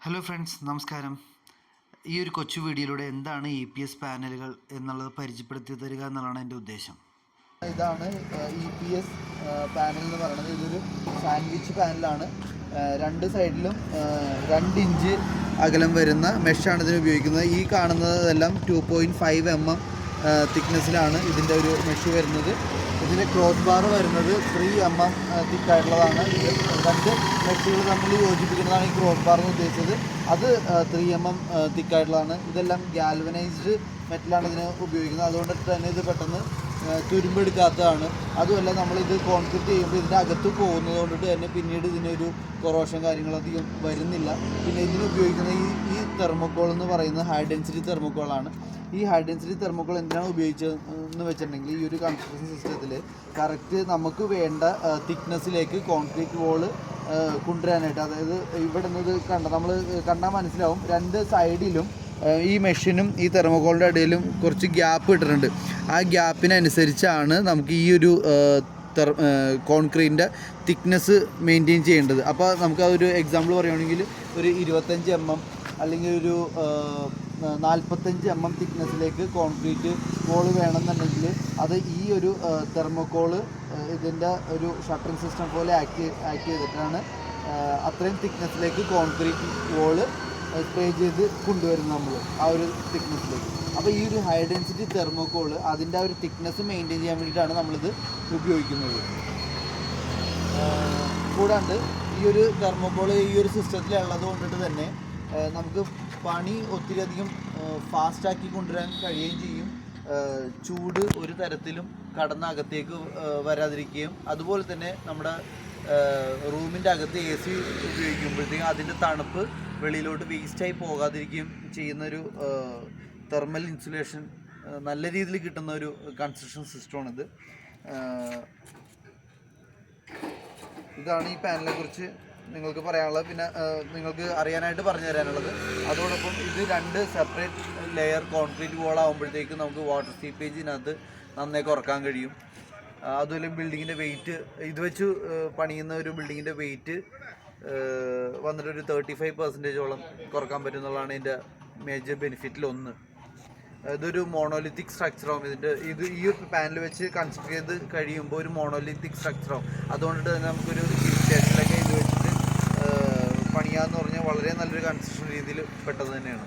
Hello friends, നമസ്കാരം. ഈ ഒരു കൊച്ചു വീഡിയോയിലൂടെ എന്താണ് EPS പാനലുകൾ എന്നുള്ളത് പരിചയപ്പെടുത്തി തരിക എന്നുള്ളതാണ് എൻ്റെ ഉദ്ദേശം. ഇതാണ് EPS പാനൽ എന്ന് പറയുന്നത്. ഇതൊരു സാൻഡ്വിച്ച് പാനലാണ്. രണ്ട് സൈഡിലും 2 ഇഞ്ച് അകലം വരുന്ന മെഷാണ് ഇതിന് ഉപയോഗിക്കുന്നത്. ഈ കാണുന്നതെല്ലാം 2.5 mm തിക്നെസ്സിലാണ് ഇതിൻ്റെ ഒരു മെഷ് വരുന്നത്. ഇതിൻ്റെ ക്രോസ് ബാർ വരുന്നത് 3 mm തിക്കായിട്ടുള്ളതാണ്. ഇത് 2 മെഷുകൾ തമ്മിൽ യോജിപ്പിക്കുന്നതാണ് ഈ ക്രോസ് ബാർ എന്ന് ഉദ്ദേശിച്ചത്. അത് 3 mm തിക്കായിട്ടുള്ളതാണ്. ഇതെല്ലാം ഗാൽവനൈസ്ഡ് മെറ്റലാണ് ഇതിന് ഉപയോഗിക്കുന്നത്. അതുകൊണ്ട് തന്നെ ഇത് പെട്ടെന്ന് തുരുമ്പെടുക്കാത്തതാണ്. അതുമല്ല, നമ്മളിത് കോൺക്രീറ്റ് ചെയ്യുമ്പോൾ ഇതിൻ്റെ അകത്ത് പോകുന്നത് കൊണ്ടിട്ട് തന്നെ പിന്നീട് ഇതിനൊരു കൊറോഷൻ കാര്യങ്ങളധികം വരുന്നില്ല. പിന്നെ ഇതിന് ഉപയോഗിക്കുന്ന ഈ തെർമോക്കോൾ എന്ന് പറയുന്നത് ഹൈ ഡെൻസിറ്റി തെർമോക്കോളാണ്. ഈ ഹൈ ഡെൻസിറ്റി തെർമോക്കോൾ എന്തിനാണ് ഉപയോഗിച്ചതെന്ന് വെച്ചിട്ടുണ്ടെങ്കിൽ ഈ ഒരു കൺസ്ട്രക്ഷൻ സിസ്റ്റത്തിൽ കറക്റ്റ് നമുക്ക് വേണ്ട തിക്നെസ്സിലേക്ക് കോൺക്രീറ്റ് വോള് കൊണ്ടുവരാനായിട്ട്, അതായത് ഇവിടെ നിന്ന് നമ്മൾ കണ്ടാൽ മനസ്സിലാവും, 2 സൈഡിലും ഈ മെഷീനും ഈ തെർമോക്കോളിൻ്റെ ഇടയിലും കുറച്ച് ഗ്യാപ്പ് ഇട്ടിട്ടുണ്ട്. ആ ഗ്യാപ്പിനനുസരിച്ചാണ് നമുക്ക് ഈ ഒരു കോൺക്രീറ്റിൻ്റെ തിക്നെസ് മെയിൻറ്റെയിൻ ചെയ്യേണ്ടത്. അപ്പോൾ നമുക്ക് അതൊരു എക്സാമ്പിൾ പറയുകയാണെങ്കിൽ ഒരു 25 mm അല്ലെങ്കിൽ ഒരു 45 mm തിക്നെസ്സിലേക്ക് കോൺക്രീറ്റ് വോള് വേണമെന്നുണ്ടെങ്കിൽ അത് ഈ ഒരു തെർമോക്കോള് ഇതിൻ്റെ ഒരു ഷട്ടറിങ് സിസ്റ്റം പോലെ ആക്ട് ചെയ്തിട്ടാണ് അത്രയും തിക്നെസ്സിലേക്ക് കോൺക്രീറ്റ് വോള് സ്പ്രേ ചെയ്ത് കൊണ്ടുവരുന്നത് നമ്മൾ ആ ഒരു തിക്നെസ്സിലേക്ക്. അപ്പോൾ ഈ ഒരു ഹൈ ഡെൻസിറ്റി തെർമോക്കോൾ അതിൻ്റെ ആ ഒരു തിക്നെസ് മെയിൻറ്റെയിൻ ചെയ്യാൻ വേണ്ടിയിട്ടാണ് നമ്മളിത് ഉപയോഗിക്കുന്നത്. കൂടാണ്ട് ഈ ഒരു തെർമോക്കോൾ ഈ ഒരു സിസ്റ്റത്തിലുള്ളത് കൊണ്ടിട്ട് തന്നെ നമുക്ക് പണി ഒത്തിരി അധികം ഫാസ്റ്റാക്കി കൊണ്ടുവരാൻ കഴിയുകയും ചെയ്യും. ചൂട് ഒരു തരത്തിലും കടന്നകത്തേക്ക് വരാതിരിക്കുകയും, അതുപോലെ തന്നെ നമ്മുടെ റൂമിൻ്റെ അകത്ത് AC ഉപയോഗിക്കുമ്പോഴത്തേക്കും അതിൻ്റെ തണുപ്പ് വെളിയിലോട്ട് വേസ്റ്റായി പോകാതിരിക്കുകയും ചെയ്യുന്നൊരു തെർമൽ ഇൻസുലേഷൻ നല്ല രീതിയിൽ കിട്ടുന്ന ഒരു കൺസ്ട്രക്ഷൻ സിസ്റ്റമാണിത്. ഇതാണ് ഈ പാനലിനെ കുറിച്ച് നിങ്ങൾക്ക് പറയാനുള്ളത്. പിന്നെ നിങ്ങൾക്ക് അറിയാനായിട്ട് പറഞ്ഞു തരാനുള്ളത്, അതോടൊപ്പം ഇത് 2 സെപ്പറേറ്റ് ലെയർ കോൺക്രീറ്റ് വോൾ ആകുമ്പോഴത്തേക്കും നമുക്ക് വാട്ടർ സീപ്പേജിനകത്ത് നന്നായി കുറക്കാൻ കഴിയും. അതുപോലെ ബിൽഡിങ്ങിൻ്റെ വെയിറ്റ്, ഇത് വെച്ച് പണിയുന്ന ഒരു ബിൽഡിങ്ങിൻ്റെ വെയിറ്റ് വന്നിട്ടൊരു 35% കുറക്കാൻ പറ്റും എന്നുള്ളതാണ് ഇതിൻ്റെ മേജർ ബെനിഫിറ്റിലൊന്ന്. ഇതൊരു മോണോലിത്തിക് സ്ട്രക്ചറാവും. ഈ ഒരു പാനൽ വെച്ച് കൺസ്ട്രക്ട് ചെയ്ത് കഴിയുമ്പോൾ ഒരു മോണോലിത്തിക് സ്ട്രക്ചറാവും. അതുകൊണ്ടിട്ട് തന്നെ നമുക്കൊരു സ്റ്റേഷനിലൊക്കെ ഇത് വെച്ചിട്ട് പണിയാന്ന് പറഞ്ഞാൽ വളരെ നല്ലൊരു കൺസ്ട്രക്ഷൻ രീതിയിൽ പെട്ടത് തന്നെയാണ്.